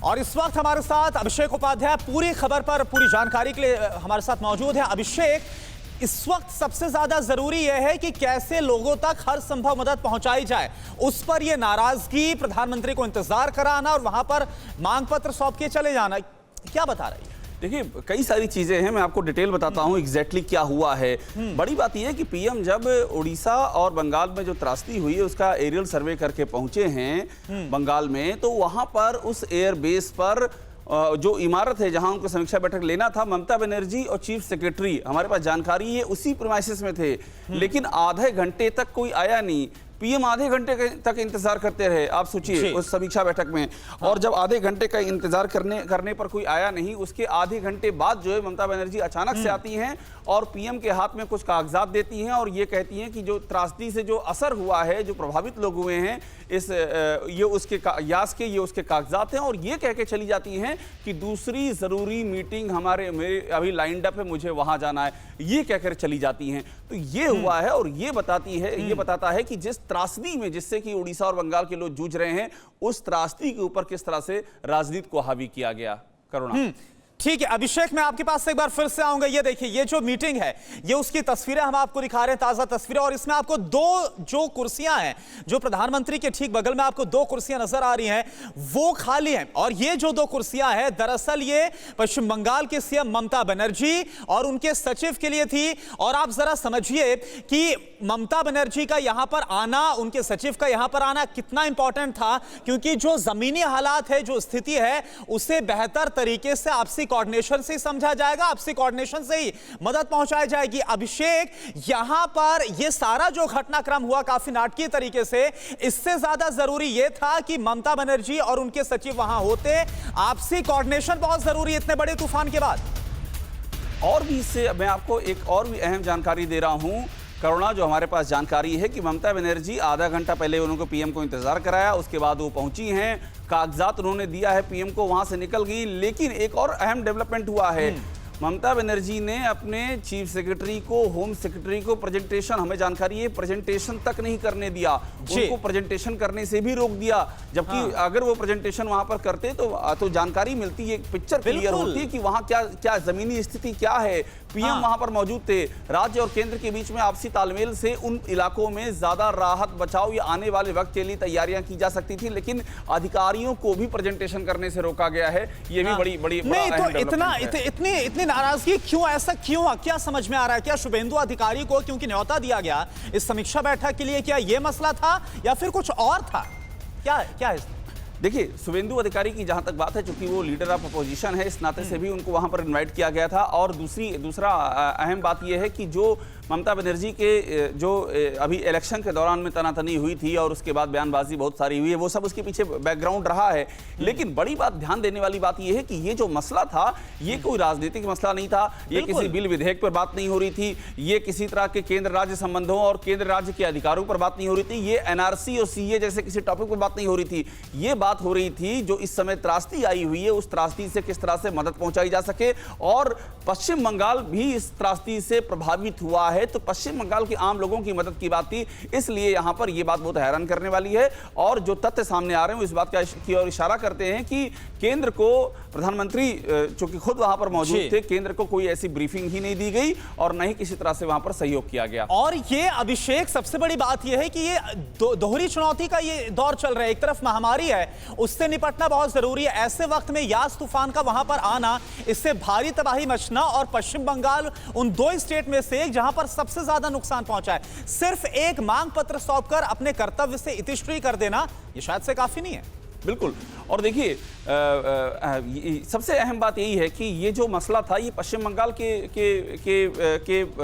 और इस वक्त हमारे साथ अभिषेक उपाध्याय पूरी खबर पर पूरी जानकारी के लिए हमारे साथ मौजूद है। अभिषेक, इस वक्त सबसे ज्यादा जरूरी यह है कि कैसे लोगों तक हर संभव मदद पहुंचाई जाए। उस पर यह नाराजगी, प्रधानमंत्री को इंतजार कराना और वहां पर मांग पत्र सौंप के चले जाना, क्या बता रही है? देखिए, कई सारी चीजें हैं, मैं आपको डिटेल बताता हूं एग्जैक्टली क्या हुआ है। बड़ी बात यह है कि पीएम जब उड़ीसा और बंगाल में जो त्रासदी हुई है उसका एरियल सर्वे करके पहुंचे हैं बंगाल में, तो वहां पर उस एयरबेस पर जो इमारत है जहां उनको समीक्षा बैठक लेना था, ममता बनर्जी और चीफ सेक्रेटरी, हमारे पास जानकारी है, उसी प्रीमाइसेस में थे। लेकिन आधे घंटे तक कोई आया नहीं। पीएम आधे घंटे तक इंतजार करते रहे, आप सोचिए उस समीक्षा बैठक में। और जब आधे घंटे का इंतजार करने पर कोई आया नहीं, उसके आधे घंटे बाद जो है ममता बनर्जी अचानक से आती हैं और पीएम के हाथ में कुछ कागजात देती हैं और ये कहती हैं कि जो त्रासदी से जो असर हुआ है, जो प्रभावित लोग हुए हैं, ये उसके कागजात हैं। और ये कह के चली जाती हैं कि दूसरी जरूरी मीटिंग मेरे अभी लाइंड अप है, मुझे वहां जाना है, ये कहकर चली जाती हैं। तो ये हुआ है और ये बताता है कि जिस त्रासदी में जिससे कि उड़ीसा और बंगाल के लोग जूझ रहे हैं, उस त्रासदी के ऊपर किस तरह से राजनीति को हावी किया गया। करुणा, ठीक है अभिषेक, मैं आपके पास एक बार फिर से आऊंगा। ये देखिए, ये जो मीटिंग है, ये उसकी तस्वीरें हम आपको दिखा रहे हैं, ताजा तस्वीरें। और इसमें आपको दो जो कुर्सियां हैं, जो प्रधानमंत्री के ठीक बगल में आपको दो कुर्सियां नजर आ रही हैं, वो खाली हैं। और ये जो दो कुर्सियां हैं, दरअसल ये पश्चिम बंगाल के सीएम ममता बनर्जी और उनके सचिव के लिए थी। और आप जरा समझिए कि ममता बनर्जी का यहां पर आना, उनके सचिव का यहां पर आना कितना इंपॉर्टेंट था, क्योंकि जो जमीनी हालात है, जो स्थिति है, उसे बेहतर तरीके से आपसी कोऑर्डिनेशन से समझा जाएगा, आपसी कोऑर्डिनेशन से ही मदद पहुंचाई जाएगी। अभिषेक, यहां पर यह सारा जो घटनाक्रम हुआ काफी नाटकीय तरीके से, इससे ज्यादा जरूरी यह था कि ममता बनर्जी और उनके सचिव वहां होते। आपसी कोऑर्डिनेशन बहुत जरूरी है इतने बड़े तूफान के बाद। और भी इससे मैं आपको एक और भी अहम जानकारी दे रहा हूं करुणा, जो हमारे पास जानकारी है कि ममता बनर्जी आधा घंटा पहले उनको पीएम को इंतजार कराया, उसके बाद वो पहुंची हैं, कागजात उन्होंने दिया है पीएम को, वहां से निकल गई। लेकिन एक और अहम डेवलपमेंट हुआ है, ममता बनर्जी ने अपने चीफ सेक्रेटरी को, होम सेक्रेटरी को प्रेजेंटेशन, हमें जानकारी है, प्रेजेंटेशन तक नहीं करने दिया, उनको प्रेजेंटेशन करने से भी रोक दिया। जबकि अगर वो प्रेजेंटेशन वहां पर करते तो जानकारी मिलती है, पिक्चर क्लियर होती कि वहां क्या जमीनी स्थिति क्या है। पीएम वहां पर मौजूद थे, राज्य और केंद्र के बीच में आपसी तालमेल से उन इलाकों में ज्यादा राहत बचाव या आने वाले वक्त के लिए तैयारियां की जा सकती थी, लेकिन अधिकारियों को भी प्रेजेंटेशन करने से रोका गया है। ये भी बड़ी नहीं तो इतनी नाराजगी क्यों, ऐसा क्यों, क्या समझ में आ रहा है? क्या शुभेंदु अधिकारी को क्योंकि न्योता दिया गया इस समीक्षा बैठक के लिए, क्या यह मसला था या फिर कुछ और था? क्या है? देखिए, शुभेंदु अधिकारी की जहां तक बात है, चूंकि वो लीडर ऑफ अपोजिशन है, इस नाते से भी उनको वहां पर इनवाइट किया गया था। और दूसरा अहम बात यह है कि जो ममता बनर्जी के जो अभी इलेक्शन के दौरान में तनातनी हुई थी और उसके बाद बयानबाजी बहुत सारी हुई है, वो सब उसके पीछे बैकग्राउंड रहा है। लेकिन बड़ी बात, ध्यान देने वाली बात यह है कि ये जो मसला था, ये कोई राजनीतिक मसला नहीं था, ये किसी बिल विधेयक पर बात नहीं हो रही थी, ये किसी तरह के केंद्र राज्य संबंधों और केंद्र राज्य के अधिकारों पर बात नहीं हो रही थी, ये एनआरसी और सीए जैसे किसी टॉपिक पर बात नहीं हो रही थी। ये बात हो रही थी जो इस समय त्रासदी आई हुई है, उस त्रासदी से किस तरह से मदद पहुंचाई जा सके। और पश्चिम बंगाल भी इस त्रासदी से प्रभावित हुआ है, तो पश्चिम बंगाल के आम लोगों की मदद की बात थी। इसलिए यहां पर यह बात बहुत हैरान करने वाली है। और जो तथ्य सामने आ रहे हैं इस बात की ओर इशारा करते हैं कि केंद्र को, प्रधानमंत्री चूंकि खुद वहां पर मौजूद थे, केंद्र को कोई ऐसी ब्रीफिंग ही नहीं दी गई और न ही किसी तरह से वहां पर सहयोग किया गया। और ये अभिषेक, सबसे बड़ी बात यह है कि ये दोहरी चुनौती का ये दौर चल रहा है। एक तरफ महामारी है, उससे निपटना बहुत जरूरी है। ऐसे वक्त में यास तूफान का वहां पर आना, इससे भारी तबाही मचना, और पश्चिम बंगाल उन दो स्टेट में से एक जहां पर सबसे ज्यादा नुकसान पहुंचा है, सिर्फ एक मांग पत्र सौंपकर अपने कर्तव्य से इतिश्री कर देना, ये शायद से काफी नहीं है। बिल्कुल। और देखिए, सबसे अहम बात यही है कि ये जो मसला था, ये पश्चिम बंगाल के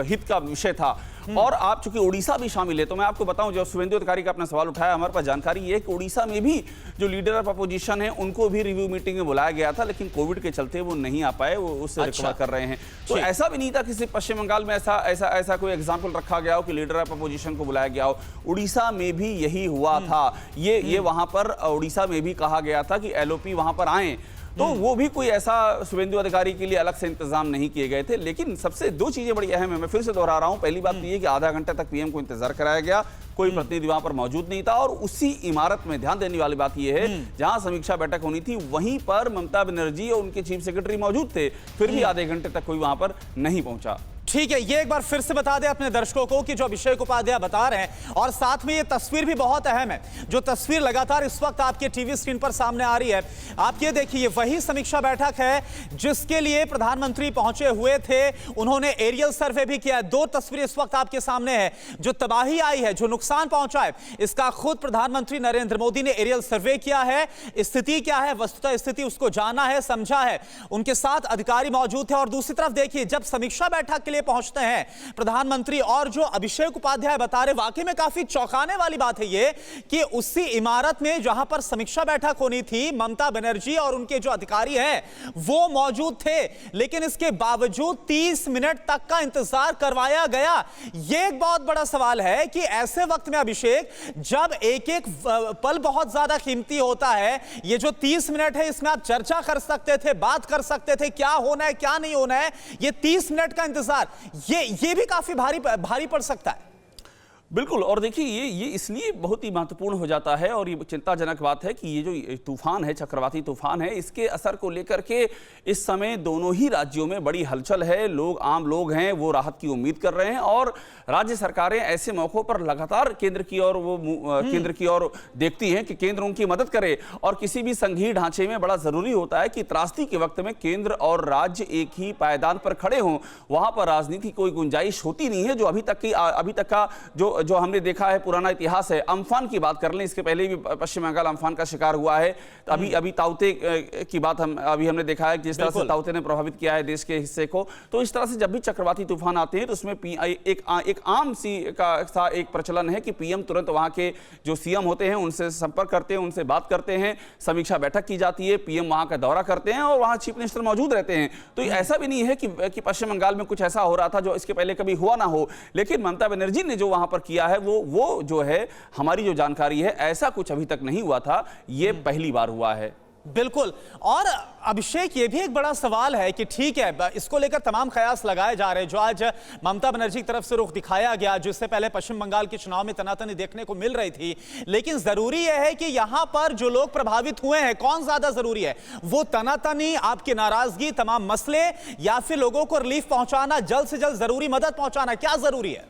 हित का विषय था। और आप चूंकि उड़ीसा भी शामिल है, तो मैं आपको बताऊं, जो शुभेंदु अधिकारी का अपना सवाल उठाया, हमारे पास जानकारी ये है कि उड़ीसा में भी जो लीडर ऑफ अपोजिशन है, उनको भी रिव्यू मीटिंग में बुलाया गया था, लेकिन कोविड के चलते वो नहीं आ पाए, वो उससे रिकवर कर रहे हैं। तो ऐसा भी नहीं था कि सिर्फ पश्चिम बंगाल में ऐसा कोई एग्जाम्पल रखा गया हो कि लीडर ऑफ अपोजिशन को बुलाया गया हो। उड़ीसा में भी यही हुआ था। ये वहां पर उड़ीसा में भी कहा गया था कि एलओपी वहां पर आए। तो वो भी कोई ऐसा शुभेंदु अधिकारी के लिए अलग से इंतजाम नहीं किए गए थे। लेकिन सबसे दो चीजें बड़ी अहम है, मैं फिर से दोहरा रहा हूं। पहली बात तो ये कि आधा घंटे तक पीएम को इंतजार कराया गया, कोई प्रतिनिधि वहां पर मौजूद नहीं था, और उसी इमारत में ध्यान देने वाली बात यह है जहां समीक्षा बैठक होनी थी वहीं पर ममता बनर्जी और उनके चीफ सेक्रेटरी मौजूद थे, फिर भी आधे घंटे तक कोई वहां पर नहीं पहुंचा। ठीक है, ये एक बार फिर से बता दें अपने दर्शकों को कि जो अभिषेक उपाध्याय बता रहे हैं, और साथ में ये तस्वीर भी बहुत अहम है, जो तस्वीर लगातार इस वक्त आपके टीवी स्क्रीन पर सामने आ रही है। आप ये देखिए, वही समीक्षा बैठक है जिसके लिए प्रधानमंत्री पहुंचे हुए थे। उन्होंने एरियल सर्वे भी किया है। दो तस्वीरें इस वक्त आपके सामने है। जो तबाही आई है, जो नुकसान पहुंचा है, इसका खुद प्रधानमंत्री नरेंद्र मोदी ने एरियल सर्वे किया है। स्थिति क्या है, वस्तुतः स्थिति उसको जाना है, समझा है। उनके साथ अधिकारी मौजूद थे। और दूसरी तरफ देखिए, जब समीक्षा बैठक के लिए पहुंचते हैं प्रधानमंत्री, और जो अभिषेक उपाध्याय बता रहे, वाकई में काफी चौंकाने वाली बात है ये कि उसी इमारत में जहां पर समीक्षा बैठक होनी थी, ममता बनर्जी और उनके जो अधिकारी हैं वो मौजूद थे, लेकिन इसके बावजूद 30 मिनट तक का इंतजार करवाया गया। यह एक बहुत बड़ा सवाल है कि ऐसे वक्त में अभिषेक, जब एक एक पल बहुत ज्यादा कीमती होता है, ये जो 30 मिनट है इसमें आप चर्चा कर सकते थे, बात कर सकते थे, क्या होना है क्या नहीं होना है। ये 30 मिनट का इंतजार ये भी काफी भारी पड़ सकता है। बिल्कुल, और देखिए ये इसलिए बहुत ही महत्वपूर्ण हो जाता है, और ये चिंताजनक बात है कि ये जो तूफान है, चक्रवाती तूफान है, इसके असर को लेकर के इस समय दोनों ही राज्यों में बड़ी हलचल है। लोग, आम लोग हैं, वो राहत की उम्मीद कर रहे हैं, और राज्य सरकारें ऐसे मौकों पर लगातार केंद्र की ओर देखती हैं कि केंद्र उनकी मदद करे। और किसी भी संघीय ढांचे में बड़ा जरूरी होता है कि त्रासदी के वक्त में केंद्र और राज्य एक ही पायदान पर खड़े हों। वहां पर राजनीति कोई गुंजाइश होती नहीं है। जो अभी तक का जो हमने देखा है, पुराना इतिहास है। अम्फान की बात कर लें, इसके पहले भी पश्चिम बंगाल अम्फान का शिकार हुआ है। तो अभी ताउते की बात हमने देखा है, जिस तरह से ताउते ने प्रभावित किया है देश के हिस्से को। तो इस तरह से जब भी चक्रवाती तूफान आते हैं तो उसमें एक आम सी का एक प्रचलन है कि पीएम तुरंत वहां के जो सीएम होते हैं उनसे संपर्क करते हैं, उनसे बात करते हैं, समीक्षा बैठक की जाती है, पीएम वहां का दौरा करते हैं और वहां चीफ मिनिस्टर मौजूद रहते हैं। तो ऐसा भी नहीं है कि पश्चिम बंगाल में कुछ ऐसा हो रहा था जो इसके पहले कभी हुआ ना हो। लेकिन ममता बनर्जी ने जो वहां पर किया है, वो जो है, हमारी जो जानकारी है, ऐसा कुछ अभी तक नहीं हुआ था। ये पहली बार हुआ है। बिल्कुल। और अभिषेक, ये भी एक बड़ा सवाल है कि ठीक है, इसको लेकर तमाम कयास लगाए जा रहे हैं। जो आज ममता बनर्जी की तरफ से रुख दिखाया गया, जो इससे पहले पश्चिम बंगाल के चुनाव में तनातनी देखने को मिल रही थी, लेकिन जरूरी यह है कि यहां पर जो लोग प्रभावित हुए हैं, कौन ज्यादा जरूरी है, वो तनातनी, आपकी नाराजगी, तमाम मसले, या फिर लोगों को रिलीफ पहुंचाना, जल्द से जल्द जरूरी मदद पहुंचाना, क्या जरूरी है?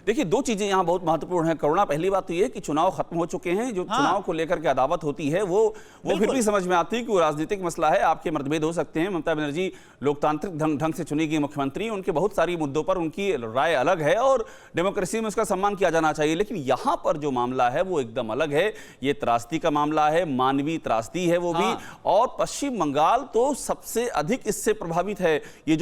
देखिए, दो चीजें यहां बहुत महत्वपूर्ण है करुणा। पहली बात तो यह कि चुनाव खत्म हो चुके हैं। जो चुनाव को लेकर के अदावत होती है वो फिर भी समझ में आती है कि वो राजनीतिक मसला है। आपके मतभेद हो सकते हैं। ममता बनर्जी लोकतांत्रिक ढंग से चुनी गई मुख्यमंत्री, उनके बहुत सारी मुद्दों पर उनकी राय अलग है और डेमोक्रेसी में उसका सम्मान किया जाना चाहिए। लेकिन यहां पर जो मामला है वो एकदम अलग है। ये त्रासदी का मामला है, मानवीय त्रासदी है वो भी। और पश्चिम बंगाल तो सबसे अधिक इससे प्रभावित है। ये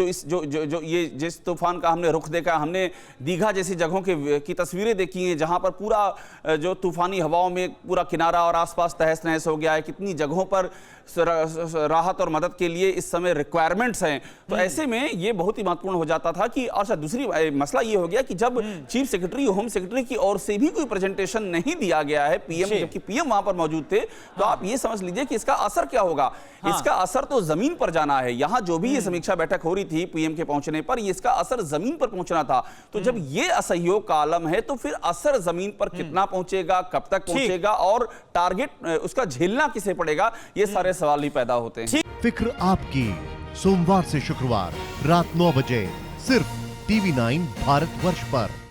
ये जिस तूफान का हमने रुख देखा, हमने दीघा जैसी जगहों की तस्वीरें देखी हैं जहां पर पूरा जो तूफानी हवाओं में पूरा किनारा और आसपास तहस नहस हो गया है। कितनी जगहों पर राहत और मदद के लिए इस समय रिक्वायरमेंट्स हैं। तो ऐसे में ये बहुत ही महत्वपूर्ण हो जाता था कि, और दूसरी मसला ये हो गया कि जब चीफ सेक्रेटरी, होम सेक्रेटरी की ओर से भी कोई प्रेजेंटेशन नहीं दिया गया है पीएम, जबकि पीएम वहां पर मौजूद थे, तो आप ये समझ लीजिए कि इसका असर क्या होगा। इसका असर तो जमीन पर जाना है। यहां जो भी ये समीक्षा बैठक हो रही थी पीएम के पहुंचने पर, इसका असर जमीन पर पहुंचना था। तो जब ये असहयोग का आलम है तो फिर असर जमीन पर कितना पहुंचेगा, कब तक पहुंचेगा और टारगेट उसका झेलना किसे पड़ेगा, ये सारे सवाल ही पैदा होते हैं। फिक्र आपकी, सोमवार से शुक्रवार रात 9 बजे सिर्फ TV9 भारतवर्ष पर।